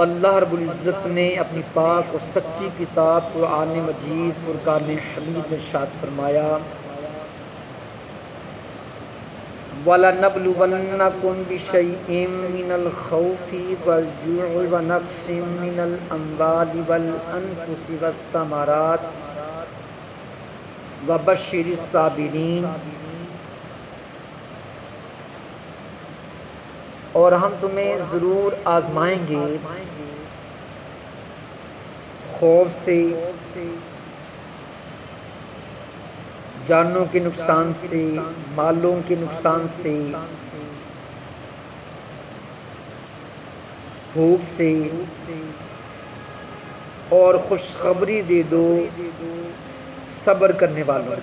اللہ رب العزت نے اپنی پاک و سچی کتاب قرآن مجید فرقان حمید میں ارشاد فرمایا وَلَنَبْلُوَنَّكُمْ بِشَيْءٍ مِّنَ الْخَوْفِ وَالْجُوعِ وَنَقْصٍ مِّنَ الْأَمْوَالِ وَالْأَنفُسِ وَالثَّمَرَاتِ وَبَشِّرِ الصَّابِرِينَ۔ اور ہم تمہیں ضرور آزمائیں گے خوف سے، جانوں کے نقصان سے، مالوں کے نقصان سے، بھوک سے، اور خوشخبری دے دو صبر کرنے والوں۔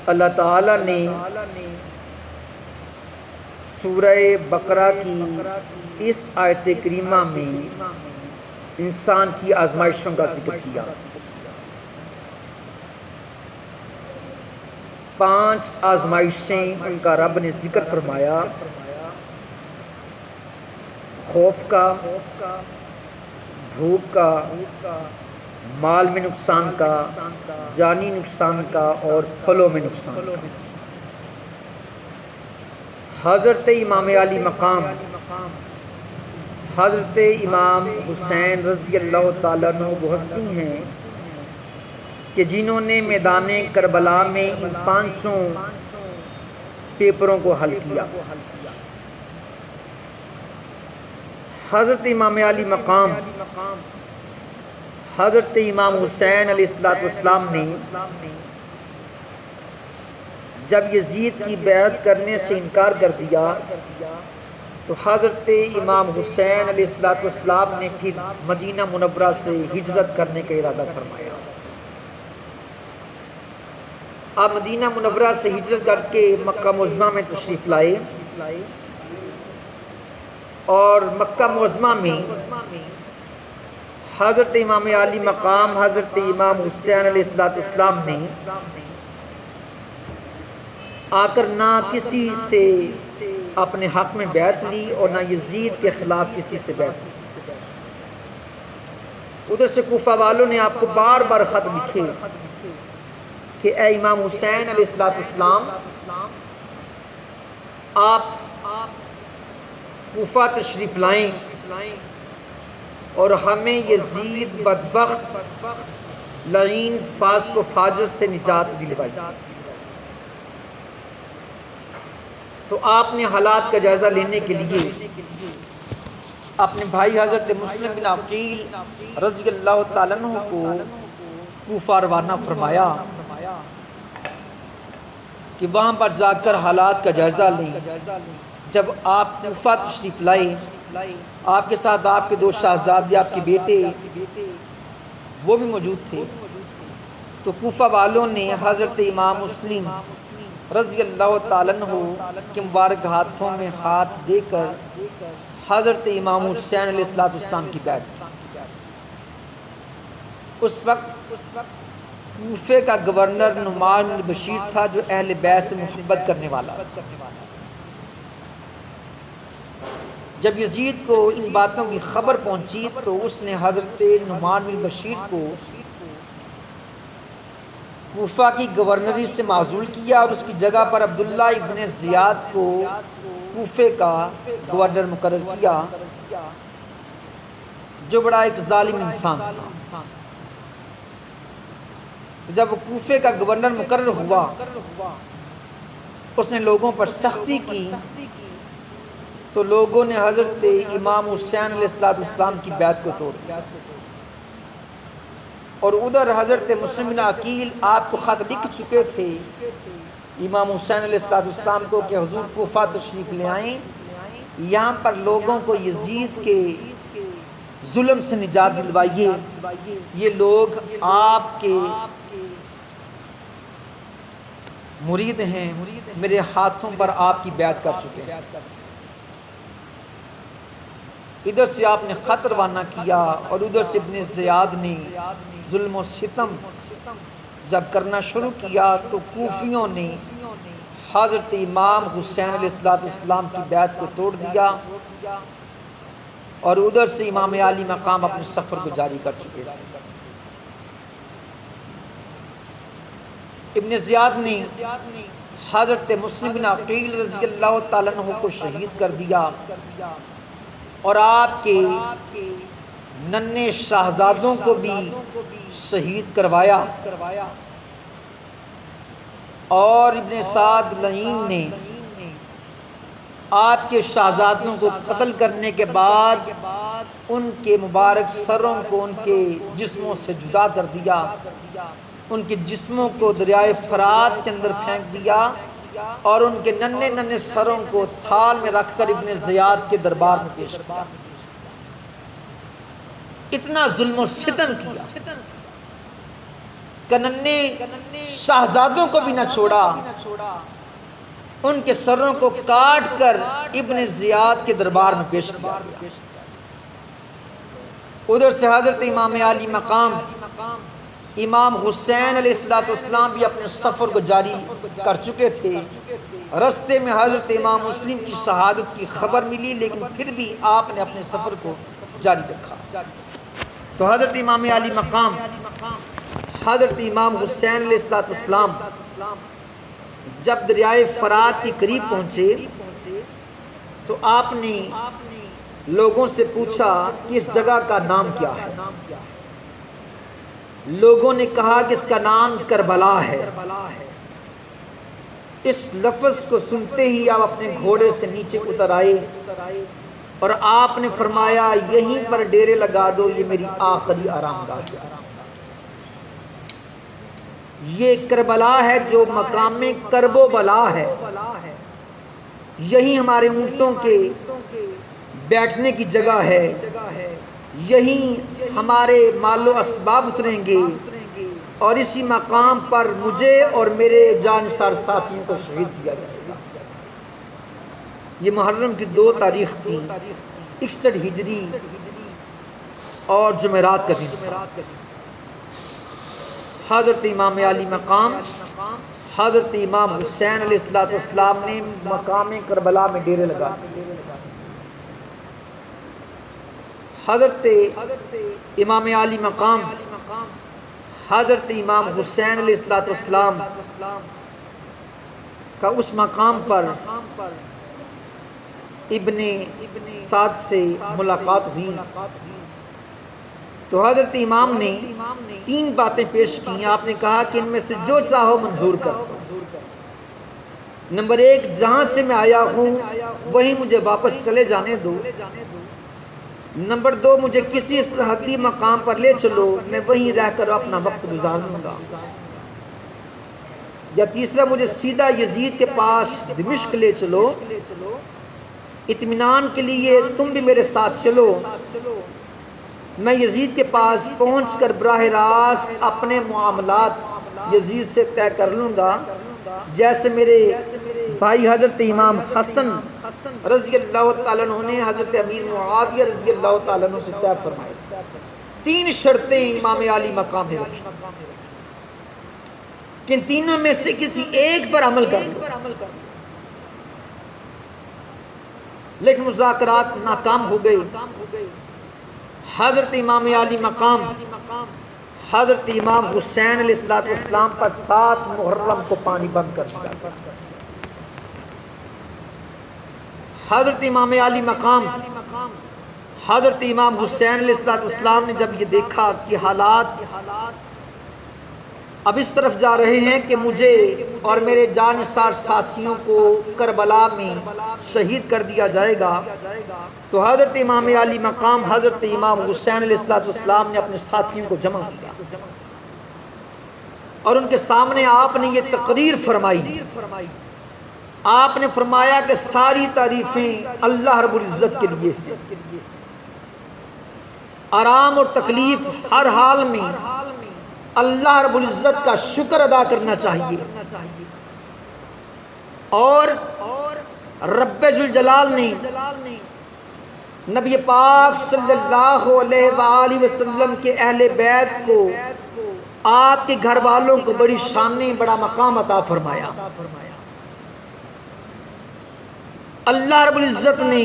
اللہ تعالیٰ نے سورہ بقرہ کی اس آیت کریمہ میں انسان کی آزمائشوں کا ذکر کیا۔ 5 آزمائشیں ان کا رب نے ذکر فرمایا، خوف کا، بھوک کا، مال میں نقصان کا، جانی نقصان کا، اور پھلوں میں نقصان کا۔ حضرت امام علی مقام حضرت امام حسین رضی اللہ تعالیٰ عنہ وہ ہستی ہیں کہ جنہوں نے میدان کربلا میں ان 5 پیپروں کو حل کیا۔ حضرت امام علی مقام حضرت امام حسین علیہ السلام نے جب یزید کی بیعت کرنے سے انکار کر دیا تو حضرت امام حسین علیہ السلام نے پھر مدینہ منورہ سے ہجرت کرنے کا ارادہ فرمایا۔ آپ مدینہ منورہ سے ہجرت کر کے مکہ معظمہ میں تشریف لائے، اور مکہ معظمہ میں حضرت امام علی مقام حضرت امام حسین علیہ السلام نے آ کر نہ کسی سے اپنے حق میں بیعت لی اور نہ یزید کے خلاف کسی سے بیعت لی۔ ادھر سے کوفہ والوں نے آپ کو بار بار خط لکھے کہ اے امام حسین علیہ السلام، آپ کوفہ تشریف لائیں اور ہمیں یزید بدبخت لعین فاسق و فاجر سے نجات دلوائی۔ تو آپ نے حالات کا جائزہ لینے کے لیے اپنے بھائی حضرت مسلم بن عقیل رضی اللہ تعالیٰ عنہ کو کوفہ روانہ فرمایا کہ وہاں پر جا کر حالات کا جائزہ لیں۔ جب آپ کوفہ تشریف لائے، آپ کے ساتھ آپ کے 2 شہزادے، آپ کے بیٹے وہ بھی موجود تھے، تو کوفہ والوں نے حضرت امام مسلم رضی اللہ تعالیٰ عنہ کے مبارک ہاتھوں میں ہاتھ دے کر حضرت امام حسین علیہ السلام کی بیعت کی۔ اس وقت کوفے کا گورنر نعمان بن بشیر تھا جو اہل بیت سے محبت کرنے والا۔ جب یزید کو ان باتوں کی خبر پہنچی تو اس نے حضرت نعمان بن بشیر کو کوفہ کی گورنری سے معزول کیا اور اس کی جگہ پر عبداللہ ابن زیاد کو کوفے کا گورنر مقرر کیا، جو بڑا ایک ظالم انسان تھا۔ تو جب وہ کوفے کا گورنر مقرر ہوا، اس نے لوگوں پر سختی کی، تو لوگوں نے حضرت امام حسین علیہ السلام کی بیعت کو توڑ دیا، اور ادھر حضرت مسلم بن عقیل آپ کو خط لکھ چکے تھے امام حسین علیہ السلام کو کہ حضور کوفہ تشریف لے آئیں، یہاں پر لوگوں کو یزید کے ظلم سے نجات دلوائیے، یہ لوگ آپ کے مرید ہیں، میرے ہاتھوں پر آپ کی بیعت کر چکے ہیں۔ ادھر سے آپ نے خط روانہ کیا اور ادھر سے ابن زیاد نے ظلم و ستم جب کرنا شروع کیا تو کوفیوں نے حضرت امام حسین علیہ السلام کی بیعت کو توڑ دیا اور ادھر سے امام علی مقام اپنے سفر کو جاری کر چکے تھے۔ ابن زیاد نے حضرت مسلم بن عقیل رضی اللہ تعالیٰ عنہ کو شہید کر دیا اور آپ کے ننھے شہزادوں کو بھی شہید کروایا، اور ابن سعد لعین نے آپ کے شہزادوں کو قتل کرنے کے بعد ان کے مبارک سروں کو ان کے جسموں سے جدا کر دیا، ان کے جسموں کو دریائے فرات کے اندر پھینک دیا اور ان کے ننھے ننھے سروں کو تھال میں رکھ کر ابن زیاد کے دربار میں پیش کیا۔ اتنا ظلم و ستم کیا کہ ننھے شہزادوں کو بھی نہ چھوڑا، ان کے سروں کو کاٹ کر ابن زیاد کے دربار میں پیش کیا۔ ادھر سے حضرت امام علی مقام امام حسین علیہ السلام بھی اپنے سفر کو جاری کر چکے تھے۔ رستے میں حضرت امام مسلم کی شہادت کی خبر ملی، لیکن پھر بھی آپ نے اپنے سفر کو جاری رکھا۔ تو حضرت امام علی مقام حضرت امام حسین علیہ السلام جب دریائے فرات کے قریب پہنچے تو آپ نے لوگوں سے پوچھا کہ اس جگہ کا نام کیا ہے۔ لوگوں نے کہا کہ اس کا نام کربلا ہے۔ اس لفظ کو سنتے ہی آپ اپنے گھوڑے سے نیچے اتر آئے اور آپ نے فرمایا یہیں پر ڈیرے لگا دو، یہ میری آخری آرام گاہ ہے۔ یہ کربلا ہے جو مقام کرب و بلا ہے، یہی ہمارے اونٹوں کے بیٹھنے کی جگہ ہے، یہیں ہمارے مال و اسباب اتریں گے اور اسی مقام پر مجھے اور میرے جانثار ساتھیوں کو شہید کیا جائے گا۔ یہ محرم کی 2 تاریخ تھی، 61 ہجری اور جمعرات کا دن تھا۔ حضرت امام علی مقام حضرت امام حسین علیہ السلام نے مقام کربلا میں ڈیرے لگا دیے۔ حضرت امام علی مقام حضرت امام حسین علیہ السلام کا اس مقام پر ابن سعد سے ملاقات ہوئی تو حضرت امام نے 3 باتیں پیش کی۔ آپ نے کہا کہ ان میں سے جو چاہو منظور کر۔ نمبر 1، جہاں سے میں آیا ہوں وہیں مجھے واپس چلے جانے دو۔ نمبر 2، مجھے کسی سرحدی مقام پر لے چلو، میں وہیں رہ کر اپنا وقت گزاروں گا۔ یا تیسرا، مجھے سیدھا یزید کے پاس دمشق لے چلو، اطمینان کے لیے تم بھی میرے ساتھ چلو، میں یزید کے پاس پہنچ کر براہ راست اپنے معاملات یزید سے طے کر لوں گا، جیسے میرے بھائی حضرت امام حسن رضی اللہ تعالیٰ عنہ نے حضرت امیر معاویہ رضی اللہ تعالیٰ عنہ سے طے فرمائی۔ 3 شرطیں امام علی مقام نے رکھی کہ ان تینوں میں سے کسی ایک پر عمل کر لو، لیکن مذاکرات ناکام ہو گئے۔ حضرت امام علی مقام حضرت امام حسین علیہ السلام پر 7 محرم کو پانی بند کر دیا۔ حضرت امام علی مقام حضرت امام حسین علیہ السلام نے جب یہ دیکھا کہ حالات اب اس طرف جا رہے ہیں کہ مجھے اور میرے جانثار ساتھیوں کو کربلا میں شہید کر دیا جائے گا، تو حضرت امام علی مقام حضرت امام حسین علیہ السلام نے اپنے ساتھیوں کو جمع کیا اور ان کے سامنے آپ نے یہ تقریر فرمائی۔ آپ نے فرمایا کہ ساری تعریفیں اللہ رب العزت کے لیے ہیں، آرام اور تکلیف ہر حال میں اللہ رب العزت کا شکر ادا کرنا چاہیے، اور رب ذوالجلال نے نبی پاک صلی اللہ علیہ وآلہ وسلم کے اہل بیت کو، آپ کے گھر والوں کو بڑی شان، بڑا مقام عطا فرمایا۔ اللہ رب العزت نے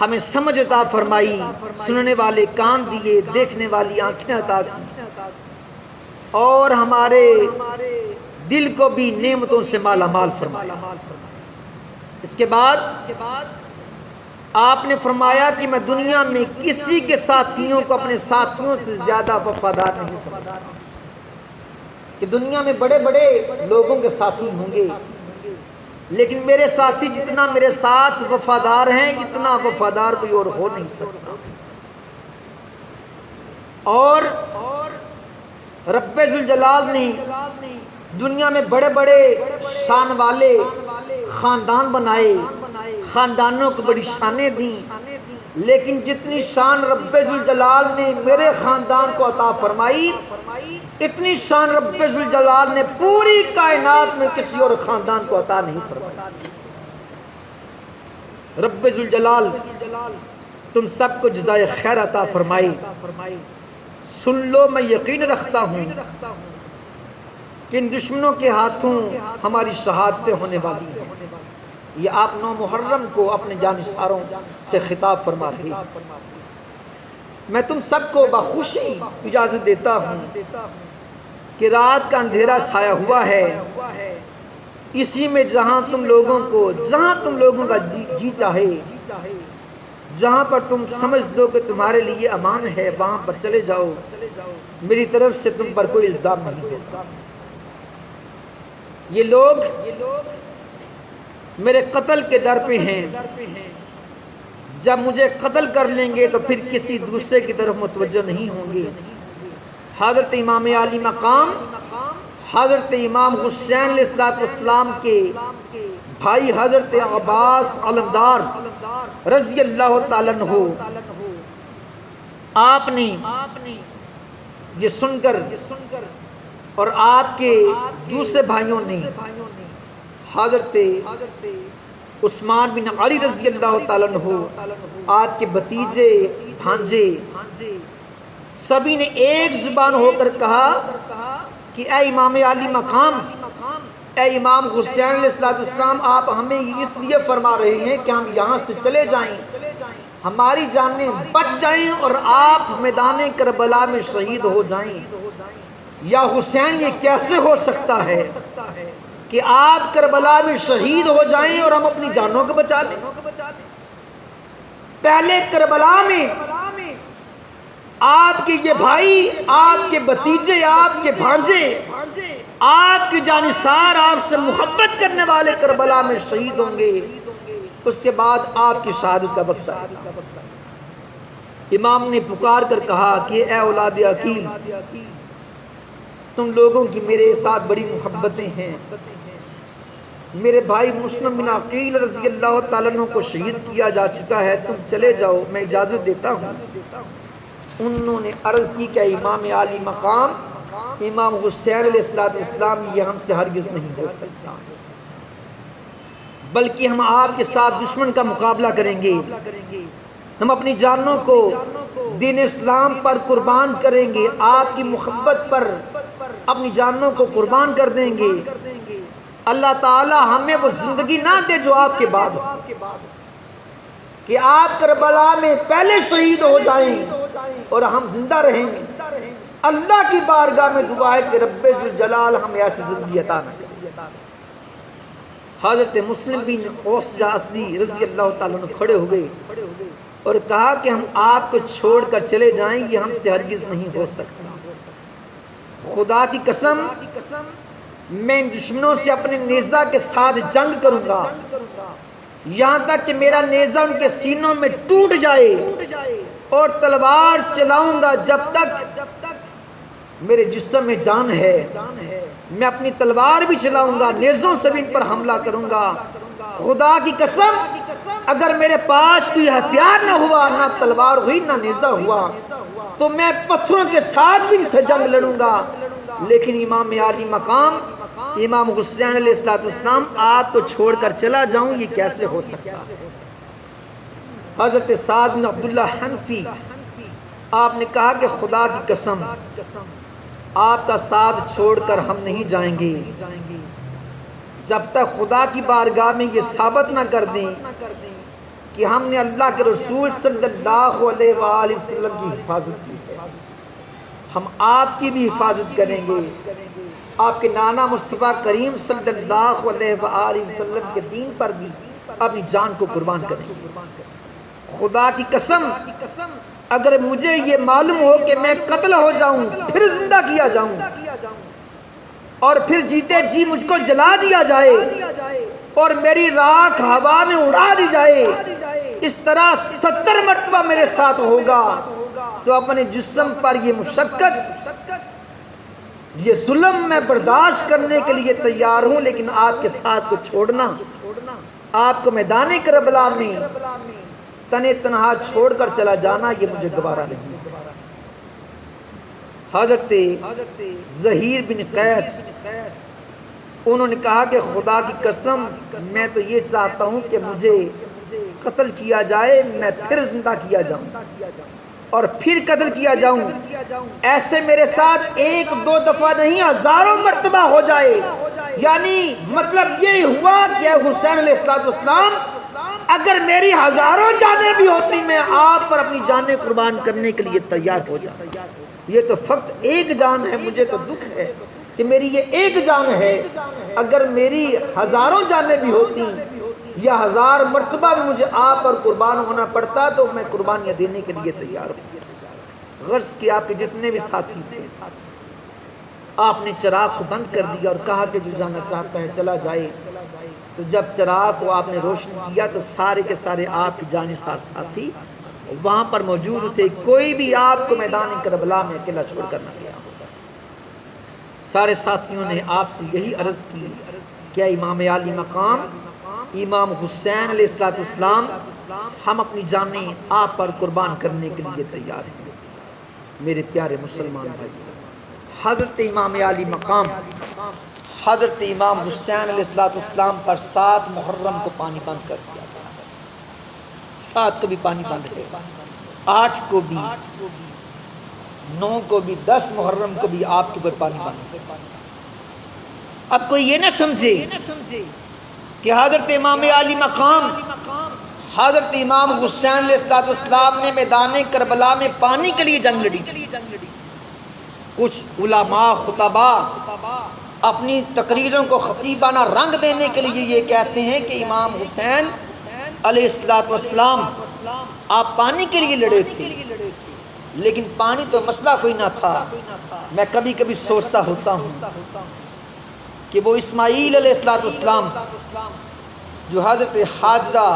ہمیں سمجھ عطا فرمائی، سننے والے کان دیے، دیکھنے والی آنکھیں عطا کی، اور ہمارے دل کو بھی نعمتوں سے مالا مال فرمایا۔ اس کے بعد آپ نے فرمایا کہ میں دنیا میں کسی کے ساتھیوں کو اپنے ساتھیوں سے زیادہ وفادار نہیں سمجھتا، کہ دنیا میں بڑے بڑے لوگوں کے ساتھی ہوں گے، لیکن میرے ساتھی جتنا میرے ساتھ وفادار ہیں اتنا وفادار کوئی اور ہو نہیں سکتا۔ اور رب ذوالجلال نے دنیا میں بڑے بڑے شان والے خاندان بنائے، خاندانوں کو بڑی شانیں دیں، لیکن جتنی شان رب ذوالجلال نے میرے خاندان کو عطا فرمائی، اتنی شان رب ذوالجلال نے پوری کائنات میں کسی اور خاندان کو عطا نہیں فرمائی۔ رب ذوالجلال تم سب کو جزائے خیر عطا فرمائی۔ سن لو، میں یقین رکھتا ہوں کہ ان دشمنوں کے ہاتھوں ہماری شہادتیں ہونے والی ہیں۔ یہ آپ 9 محرم کو اپنے جانشاروں سے خطاب فرما رہے ہیں۔ میں تم سب کو بخوشی اجازت دیتا ہوں کہ رات کا اندھیرا چھایا ہوا ہے، اسی میں جہاں تم لوگوں کا جی چاہے، جہاں پر تم سمجھ دو کہ تمہارے لیے امان ہے، وہاں پر چلے جاؤ، میری طرف سے تم پر کوئی الزام نہیں ہوگا۔ یہ لوگ میرے قتل کے در پہ ہیں، جب مجھے قتل کر لیں گے تو پھر کسی دوسرے کی طرف متوجہ نہیں ہوں گے۔ حضرت امام علی مقام حضرت امام حسین علیہ السلام کے بھائی حضرت عباس علمدار رضی اللہ تعالیٰ عنہ، آپ نے یہ سن کر اور آپ کے دوسرے بھائیوں نے حضرت عثمان بن علی رضی اللہ تعالیٰ عنہ، آپ کے بھتیجے بھانجے، سبھی نے ایک زبان ہو کر کہا کہ اے امام علی مقام، اے امام حسین علیہ السلام، آپ ہمیں اس لیے فرما رہے ہیں کہ ہم یہاں سے چلے جائیں، ہماری جانیں بچ جائیں اور آپ میدان کربلا میں شہید ہو جائیں۔ یا حسین، یہ کیسے ہو سکتا ہے کہ آپ کربلا میں شہید ہو جائیں اور ہم اپنی جانوں کو بچا لیں؟ پہلے کربلا میں آپ کے یہ بھائی، آپ کے بھتیجے، آپ کے بھانجے، آپ کے جانثار، آپ سے محبت کرنے والے کربلا میں شہید ہوں گے، اس کے بعد آپ کی شہادت کا وقت آئے گا۔ امام نے پکار کر کہا کہ اے اولاد عقیل، تم لوگوں کی میرے ساتھ بڑی محبتیں ہیں، میرے بھائی مسلم بن عقیل رضی اللہ تعالیٰ عنہ کو شہید کیا جا چکا ہے، تم چلے جاؤ، میں اجازت دیتا ہوں۔ انہوں نے عرض کی کہ امام علی مقام، امام حسین علیہ السلام، یہ ہم سے ہرگز نہیں ہو سکتا، بلکہ ہم آپ کے ساتھ دشمن کا مقابلہ کریں گے، ہم اپنی جانوں کو دین اسلام پر قربان کریں گے، آپ کی محبت پر اپنی جانوں کو قربان کر دیں گے۔ اللہ تعالی ہمیں وہ زندگی نہ دے جو آپ کے بعد ہو، کہ آپ کربلا میں پہلے شہید ہو جائیں اور ہم زندہ رہیں گے۔ اللہ کی بارگاہ میں دعا ہے کہ رب ذوالجلال ہمیں ایسی زندگی عطا نہ کرے۔ حضرت مسلم بن اوس اسدی رضی اللہ تعالیٰ عنہ کھڑے ہو گئے اور کہا کہ ہم آپ کو چھوڑ کر چلے جائیں، یہ ہم سے ہرگز نہیں ہو سکتا۔ خدا کی قسم، میں ان دشمنوں سے اپنے نیزہ کے ساتھ جنگ کروں گا، یہاں تک کہ میرا نیزہ ان کے سینوں میں ٹوٹ جائے، اور تلوار چلاؤں گا جب تک میرے جسم میں جان ہے، میں اپنی تلوار بھی چلاؤں گا، نیزوں سے بھی ان پر حملہ کروں گا۔ خدا کی قسم، اگر میرے پاس کوئی ہتھیار نہ ہوا، نہ تلوار ہوئی، نہ نیزہ ہوا، تو میں پتھروں کے ساتھ بھی ان سے جنگ لڑوں گا، لیکن امام علی مقام امام حسین علیہ السلام آپ کو چھوڑ کر چلا جاؤں، یہ کیسے ہو سکتا؟ حضرت سعد بن عبداللہ حنفی، آپ نے کہا کہ خدا کی قسم، آپ کا ساتھ چھوڑ کر ہم نہیں جائیں گے، جب تک خدا کی بارگاہ میں یہ ثابت نہ کر دیں کہ ہم نے اللہ کے رسول صلی اللہ علیہ وآلہ وسلم کی حفاظت کی ہے، ہم آپ کی بھی حفاظت کریں گے، آپ کے نانا مصطفیٰ کریم صلی اللہ علیہ وآلہ وسلم کے دین پر بھی اپنی جان کو قربان کریں گے۔ خدا کی قسم، اگر مجھے یہ معلوم ہو کہ میں قتل ہو جاؤں پھر زندہ کیا جاؤں اور پھر جیتے جی مجھ کو جلا دیا جائے اور میری راکھ ہوا میں اڑا دی جائے، اس طرح 70 مرتبہ میرے ساتھ ہوگا تو اپنے جسم پر یہ مشقت، یہ ظلم میں برداشت کرنے کے لیے تیار ہوں، لیکن آپ کے ساتھ کو چھوڑنا، آپ کو میدان کربلا میں تنے تنہا چھوڑ کر چلا جانا، یہ مجھے گوارا نہیں۔ حضرت زہیر بن قیس انہوں نے کہا کہ خدا کی قسم میں تو یہ چاہتا ہوں کہ مجھے قتل کیا جائے، میں پھر زندہ کیا جاؤں اور پھر قتل کیا جاؤں، ایسے میرے ساتھ 1-2 دفعہ نہیں ہزاروں مرتبہ ہو جائے۔ یعنی مطلب یہ ہوا کہ حسین علیہ السلام اگر میری ہزاروں جانیں بھی ہوتی میں آپ پر اپنی جانیں قربان کرنے کے لیے تیار ہو جاتا۔ یہ تو فقط ایک جان ہے، مجھے تو دکھ ہے کہ میری یہ ایک جان ہے، اگر میری ہزاروں جانیں بھی ہوتی یا 1000 مرتبہ بھی مجھے آپ پر قربان ہونا پڑتا تو میں قربانیاں دینے کے لیے تیار ہوں۔ غرض کہ آپ کے جتنے بھی ساتھی تھے، آپ نے چراغ کو بند کر دیا اور کہا کہ جو جانا چاہتا ہے چلا جائے۔ تو جب چراغ کو آپ نے روشن کیا تو سارے کے سارے آپ کی جانثار ساتھی وہاں پر موجود تھے، کوئی بھی آپ کو میدان کربلا میں اکیلا چھوڑ کر نہ گیا۔ سارے ساتھیوں نے آپ سے یہی عرض کی کہ امام عالی مقام امام حسین علیہ السلام، ہم اپنی جانیں آپ پر قربان کرنے کے لیے تیار ہیں۔ میرے پیارے مسلمان بھائی، حضرت امام عالی مقام حضرت امام حسین علیہ السلام پر 7 محرم کو پانی بند کر دیا، 7 کو بھی پانی بند ہے، 8 کو بھی، 9 کو بھی، 10 محرم کو بھی آپ کے اوپر پانی بند ہے۔ اب کوئی یہ نہ سمجھے کہ حضرت امام عالی مقام حضرت امام حسین علیہ السلام نے میدان کربلا میں پانی کے لیے جنگ لڑی تھی۔ کچھ علماء خطبہ اپنی تقریروں کو خطیبانہ رنگ دینے کے لیے یہ کہتے ہیں کہ امام حسین علیہ السلام آپ پانی کے لیے لڑے تھے، لیکن پانی تو مسئلہ کوئی نہ تھا۔ میں کبھی کبھی سوچتا ہوتا ہوں کہ وہ اسماعیل علیہ السلام جو حضرت حاجرہ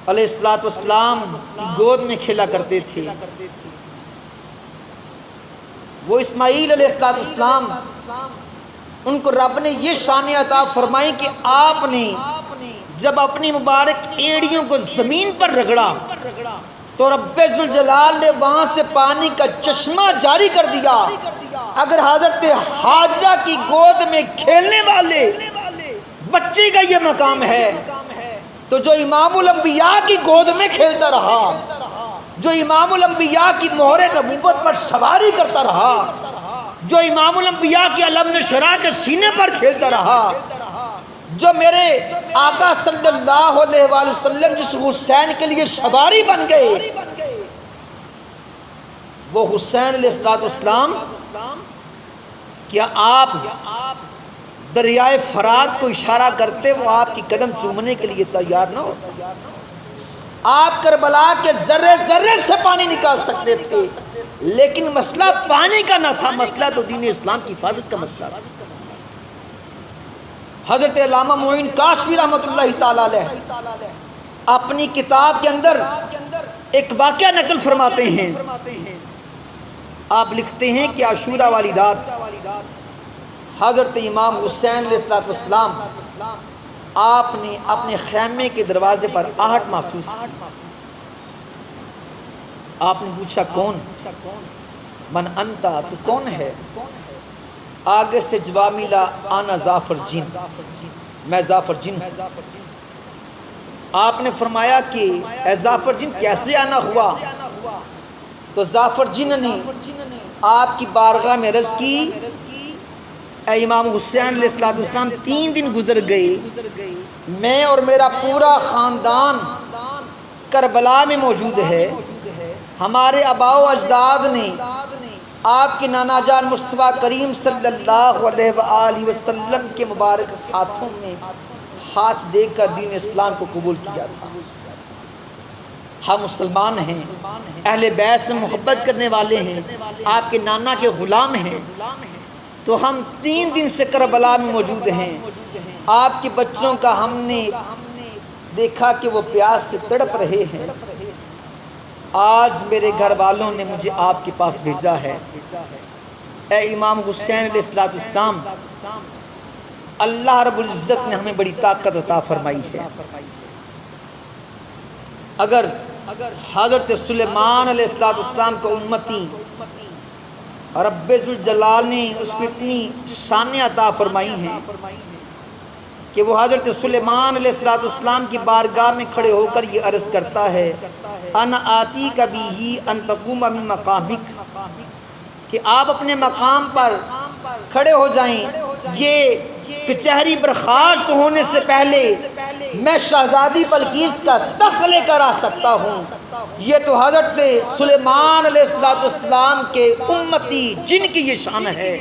علیہ السلام کی گود میں کھیلا کرتے تھے، وہ اسماعیل علیہ السلام ان کو رب نے یہ شان عطا فرمائی کہ آپ نے جب اپنی مبارک ایڑیوں کو زمین پر رگڑا تو رب ذوالجلال نے وہاں سے پانی کا چشمہ جاری کر دیا۔ اگر حضرت حاجرہ کی گود میں کھیلنے والے بچے کا یہ مقام ہے تو جو امام الانبیاء کی گود میں کھیلتا رہا، جو امام الانبیاء کی مہر نبوت پر سواری کرتا رہا، جو امام الانبیاء کی علم نشرہ کے سینے پر کھیلتا رہا، جو میرے آقا صلی اللہ علیہ وآلہ وسلم جس حسین کے لیے سواری بن گئے، وہ حسین علیہ السلام، کیا آپ دریائے فرات کو اشارہ کرتے وہ آپ کی قدم چومنے کے لیے تیار نہ ہو؟ آپ کربلا کے ذرے ذرے سے پانی نکال سکتے تھے، لیکن مسئلہ پانی کا نہ تھا، مسئلہ تو دین اسلام کی حفاظت کا مسئلہ تھا۔ حضرت علامہ معین کاشفی رحمۃ اللہ تعالی علیہ اپنی کتاب کے اندر ایک واقعہ نقل فرماتے ہیں۔ آپ لکھتے ہیں کہ عاشورہ والی رات حضرت امام حسین علیہ السلام آپ نے اپنے خیمے کے دروازے پر آہٹ محسوس کی۔ آپ نے پوچھا کون؟ من انتا، تو کون ہے؟ آگے سے جواب ملا انا ظافر جن، میں ظافر جن ہوں۔ آپ نے فرمایا کہ اے ظافر جن کیسے آنا ہوا؟ تو ظافر جن نے آپ کی بارگاہ میں عرض کی اے امام حسین علیہ السلام 3 دن گزر گئے، میں اور میرا پورا خاندان کربلا میں موجود ہے۔ ہمارے آباء و اجداد نے آپ کے نانا جان مصطفیٰ کریم صلی اللہ علیہ وآلہ وسلم کے مبارک ہاتھوں میں ہاتھ دے کر دین اسلام کو قبول کیا تھا۔ ہم مسلمان ہیں، اہل بیت سے محبت کرنے والے ہیں، آپ کے نانا کے غلام ہیں، تو ہم 3 دن سے کربلا میں موجود ہیں۔ آپ کے بچوں کا ہم نے دیکھا کہ وہ پیاس سے تڑپ رہے ہیں۔ آج میرے گھر والوں نے مجھے آپ کے پاس بھیجا ہے۔ اے امام حسین علیہ السلام، اللہ رب العزت نے ہمیں بڑی طاقت عطا فرمائی ہے۔ اگر حضرت سلیمان علیہ السلام کو امتی رب ذوالجلال نے اس کو اتنی شانیں عطا فرمائی ہیں کہ وہ حضرت سلیمان علیہ السلام کی بارگاہ میں کھڑے ہو کر یہ عرض کرتا ہے، انا آتی کبھی ان تقوم من مقامک، کہ آپ اپنے مقام پر کھڑے ہو جائیں، یہ کچہری برخاست ہونے سے پہلے میں شہزادی بلقیس کا تخت لے کر آ سکتا ہوں۔ یہ تو حضرت سلیمان علیہ السلام کے امتی جن کی یہ شان ہے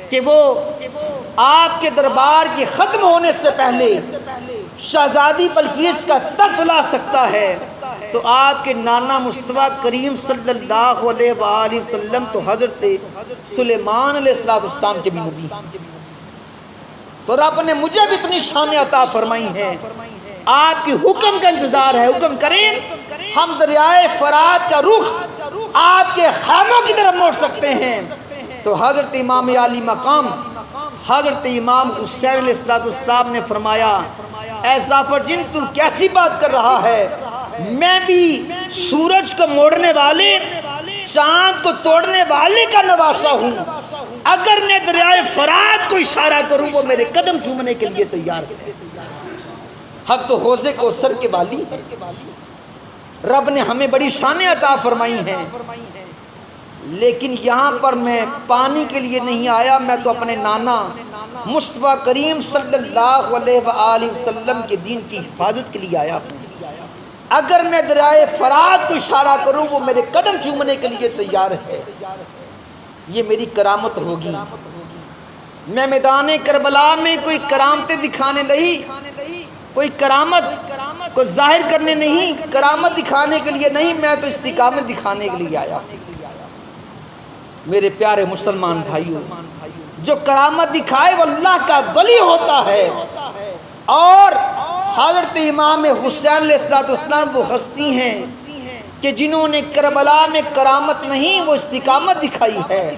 کہ وہ آپ کے دربار کے ختم ہونے سے پہلے شہزادی بلقیس کا تخت لا سکتا ہے، تو آپ کے نانا مصطفیٰ کریم صلی اللہ علیہ وآلہ وسلم تو حضرت سلیمان علیہ السلام کے بھی نبی، تو رب نے مجھے بھی اتنی شانیں عطا فرمائی ہیں۔ آپ کی حکم کا انتظار ہے، حکم کریں ہم دریائے فرات کا رخ آپ کے خیموں کی طرف موڑ سکتے ہیں۔ تو حضرت امام عالی مقام حضرت امام حسین علیہ السلام نے فرمایا، اے ظافر جن تو کیسی بات کر رہا ہے، میں بھی سورج کو موڑنے والے، چاند کو توڑنے والے کا نواسا ہوں، اگر میں دریائے فرات کو اشارہ کروں وہ میرے قدم چومنے کے لیے تیار ہے۔ ہم تو حوض کوثر کے والی ہیں، رب نے ہمیں بڑی شانیں عطا فرمائی ہیں، لیکن یہاں پر میں پانی کے لیے نہیں آیا، میں تو اپنے نانا مصطفیٰ کریم صلی اللہ علیہ وآلہ وسلم کے دین کی حفاظت کے لیے آیا ہوں۔ اگر میں دریائے فرات کو اشارہ کروں وہ میرے قدم چومنے کے لیے تیار ہے، یہ میری کرامت ہوگی۔ میں میدان کربلا میں کوئی کرامتیں دکھانے نہیں، کوئی کرامت کو ظاہر کرنے نہیں، کرامت دکھانے کے لیے نہیں، میں تو استقامت دکھانے کے لیے آیا۔ میرے پیارے مسلمان بھائیوں، جو کرامت دکھائے وہ اللہ کا ولی ہوتا ہے، اور حضرت امام حسین علیہ السلام وہ ہستی ہیں کہ جنہوں نے کربلا میں کرامت نہیں وہ استقامت دکھائی ہے۔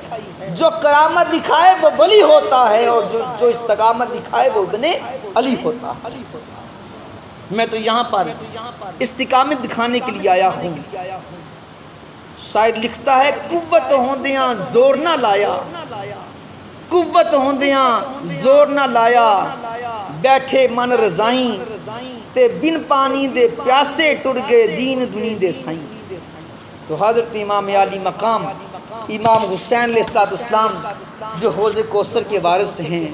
جو کرامت دکھائے وہ ولی ہوتا ہے، اور جو استقامت دکھائے وہ ابن علی ہوتا ہے۔ میں تو یہاں پر استقامت دکھانے کے لیے آیا ہوں۔ شاعر لکھتا ہے، قوت ہوندیاں زور نہ لایا، قوت ہوندیاں زور نہ لایا، بیٹھے من رضائیں تے بن پانی دے پیاسے ٹر گئے دین دنی دے سائیں۔ تو حضرت امام عالی مقام امام حسین علیہ السلام جو حوض کوثر کے وارث ہیں،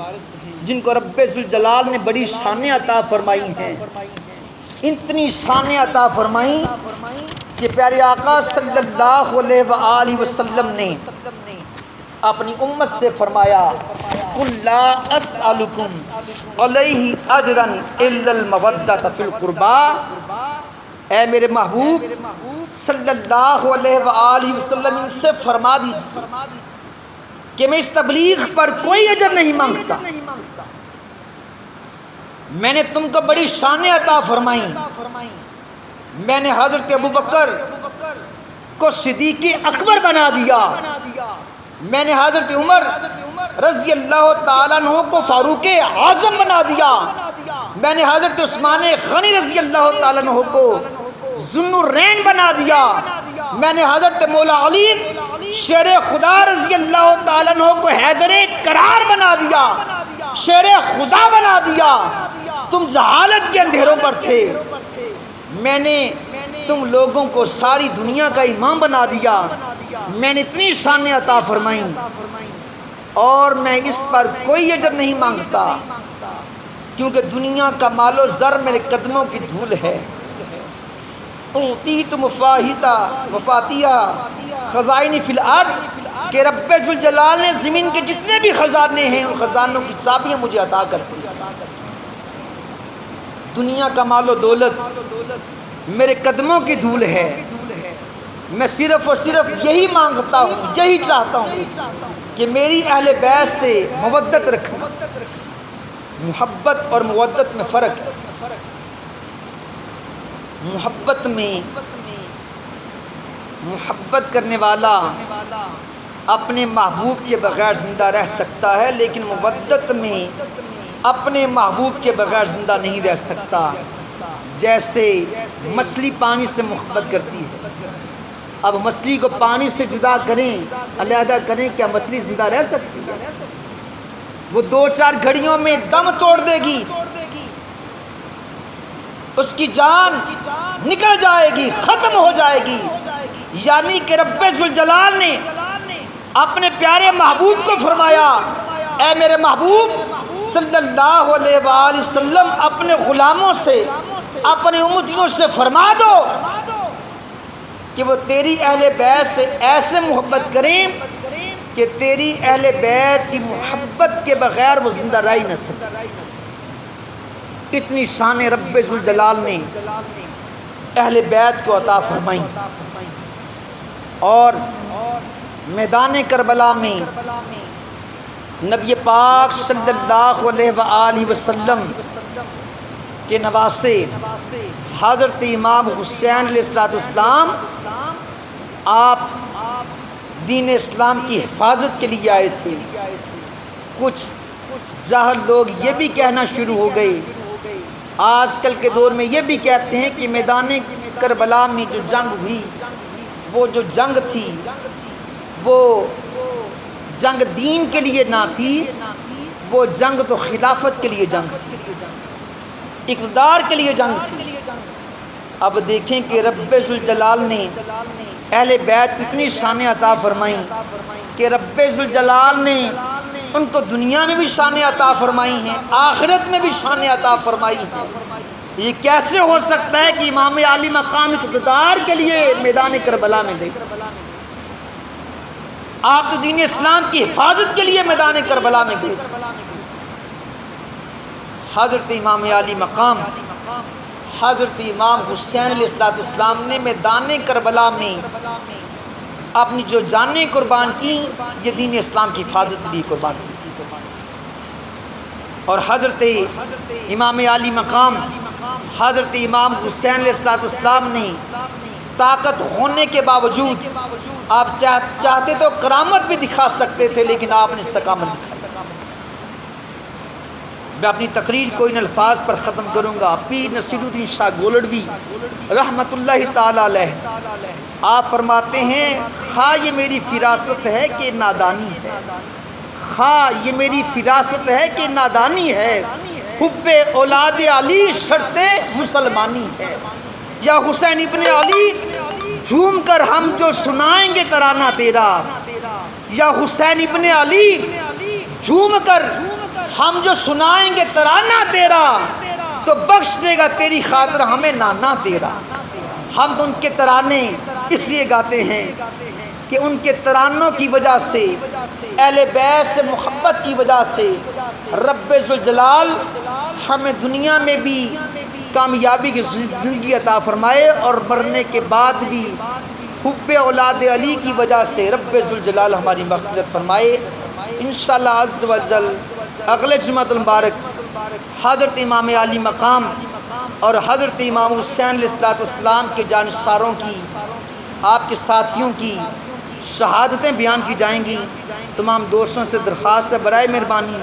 جن کو رب ذوالجلال نے بڑی شانیں عطا فرمائی ہیں، اتنی شانیں عطا فرمائی کہ پیارے آقا صلی اللہ علیہ وآلہ وسلم نے اپنی امت سے فرمایا، قُلْ لَا أَسْأَلُكُمْ عَلَيْهِ أَجْرًا إِلَّا الْمَوَدَّةَ فِي الْقُرْبَى، اے میرے محبوب صلی اللہ علیہ وآلہ وسلم ان سے فرما دیجیے کہ میں اس تبلیغ پر کوئی اجر نہیں مانگتا، میں نے تم کو بڑی شانیں عطا فرمائی، میں نے حضرت ابوبکر کو صدیق اکبر بنا دیا، میں نے حضرت عمر رضی اللہ تعالیٰ عنہ کو فاروق اعظم بنا دیا، میں نے حضرت عثمان غنی رضی اللہ تعالیٰ عنہ کو ذو النورین بنا دیا، میں نے حضرت مولا علی شیر خدا رضی اللہ تعالیٰ عنہ کو حیدر کرار بنا دیا، شیر خدا بنا دیا۔ تم جہالت کے اندھیروں پر تھے، میں نے تم لوگوں کو ساری دنیا کا امام بنا دیا، میں نے اتنی شانیں عطا فرمائیں اور میں اس پر کوئی اجر نہیں مانگتا، کیونکہ دنیا کا مال و زر میرے قدموں کی دھول ہے۔ اعطیت مفاتیح خزائن فی الارض، کہ رب ذوالجلال نے زمین کے جتنے بھی خزانے ہیں ان خزانوں کی چابیاں مجھے عطا کر دی۔ دنیا کا مال و دولت میرے قدموں کی دھول ہے، میں صرف اور صرف یہی مانگتا ہوں، یہی چاہتا ہوں کہ میری اہل بیت سے مودت رکھنا۔ محبت اور مودت میں فرق ہے۔ محبت کرنے والا اپنے محبوب کے بغیر زندہ رہ سکتا ہے، لیکن مودت میں اپنے محبوب کے بغیر زندہ نہیں رہ سکتا۔ جیسے مچھلی پانی سے محبت کرتی ہے، اب مچھلی کو پانی سے جدا کریں، علیحدہ کریں، کیا مچھلی زندہ رہ سکتی ہے؟ وہ 2-4 گھڑیوں میں دم توڑ دے گی، اس کی جان نکل جائے گی، ختم ہو جائے گی۔ یعنی کہ رب ذوالجلال نے اپنے پیارے محبوب کو فرمایا، اے میرے محبوب صلی اللہ علیہ وآلہ وسلم، اپنے غلاموں سے، اپنے امتیوں سے فرما دو کہ وہ تیری اہل بیت سے ایسے محبت کریں کہ تیری اہل بیت کی محبت کے بغیر وہ زندہ رہ ہی نہ سکے۔ اتنی شان رب ذوالجلال نے اہل بیت کو عطا فرمائی۔ اور میدان کربلا میں نبی پاک صلی اللہ علیہ وآلہ وسلم کے نواسے حضرت امام حسین علیہ السلام آپ دین اسلام کی حفاظت کے لیے آئے تھے۔ کچھ جاہل لوگ یہ بھی کہنا شروع ہو گئے، آج کل کے دور میں یہ بھی کہتے ہیں کہ میدان کربلا میں جو جنگ ہوئی، وہ جو جنگ تھی وہ جنگ دین کے لیے نہ تھی، وہ جنگ تو خلافت کے لیے جنگ تھی، اقتدار کے لیے جنگ تھی۔ اب دیکھیں کہ رب ذوالجلال نے اہل بیت کتنی شان عطا فرمائی کہ رب ذوالجلال نے ان کو دنیا میں بھی شان عطا فرمائی ہیں، آخرت میں بھی شان عطا فرمائی ہیں۔ یہ کیسے ہو سکتا ہے کہ امام علی مقام اقتدار کے لیے میدان کربلا میں گئے؟ آپ تو دین اسلام کی حفاظت کے لیے میدان کربلا میں گئے۔ حضرت امام علی مقام حضرت امام حسین علیہ السلام نے میدان کربلا میں اپنی جو جانیں قربان کی، یہ دین اسلام کی حفاظت کے لیے قربان کی۔ اور حضرت امام علی مقام حضرت امام حسین علیہ السلام نے طاقت ہونے کے باوجود، آپ چاہتے تو کرامت بھی دکھا سکتے تھے، لیکن آپ نے استقامت دکھائی۔ میں اپنی تقریر کو ان الفاظ پر ختم کروں گا۔ پیر نصیر الدین شاہ گولڑوی رحمۃ اللہ تعالی علیہ آپ فرماتے ہیں، خواہ یہ میری فراست ہے کہ نادانی ہے، خواہ یہ میری فراست ہے کہ نادانی ہے، حب اولاد علی شرط مسلمانی ہے۔ یا حسین ابن علی جھوم کر ہم جو سنائیں گے ترانہ تیرا، یا حسین ابن علی جھوم کر ہم جو سنائیں گے ترانہ تیرا، تو بخش دے گا تیری خاطر ہمیں نانا تیرا۔ ہم تو ان کے ترانے اس لیے گاتے ہیں کہ ان کے ترانوں کی وجہ سے، اہل بیت سے محبت کی وجہ سے رب ذوالجلال ہمیں دنیا میں بھی کامیابی کی زندگی عطا فرمائے، اور مرنے کے بعد بھی حب اولاد علی کی وجہ سے رب ذوالجلال ہماری مغفرت فرمائے۔ انشاءاللہ عز و جل اگلے جمعۃ المبارک حضرت امام علی مقام اور حضرت امام حسین علیہ السلام کے جانشاروں کی، آپ کے ساتھیوں کی شہادتیں بیان کی جائیں گی۔ تمام دوستوں سے درخواست ہے برائے مہربانی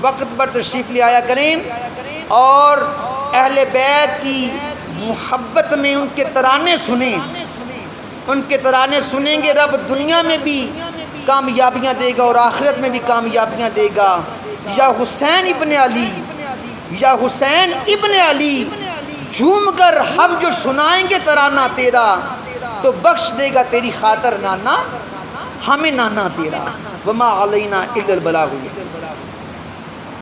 وقت پر تشریف لے آیا کریں، اور اہل بیت کی محبت میں ان کے ترانے سنیں۔ ان کے ترانے سنیں گے، رب دنیا میں بھی کامیابیاں دے گا اور آخرت میں بھی کامیابیاں دے گا۔ یا حسین ابن علی، یا حسین ابن علی جھوم کر ہم جو سنائیں گے ترانہ تیرا، تو بخش دے گا تیری خاطر نانا ہمیں نانا تیرا۔ وما علینا الا البلاغ۔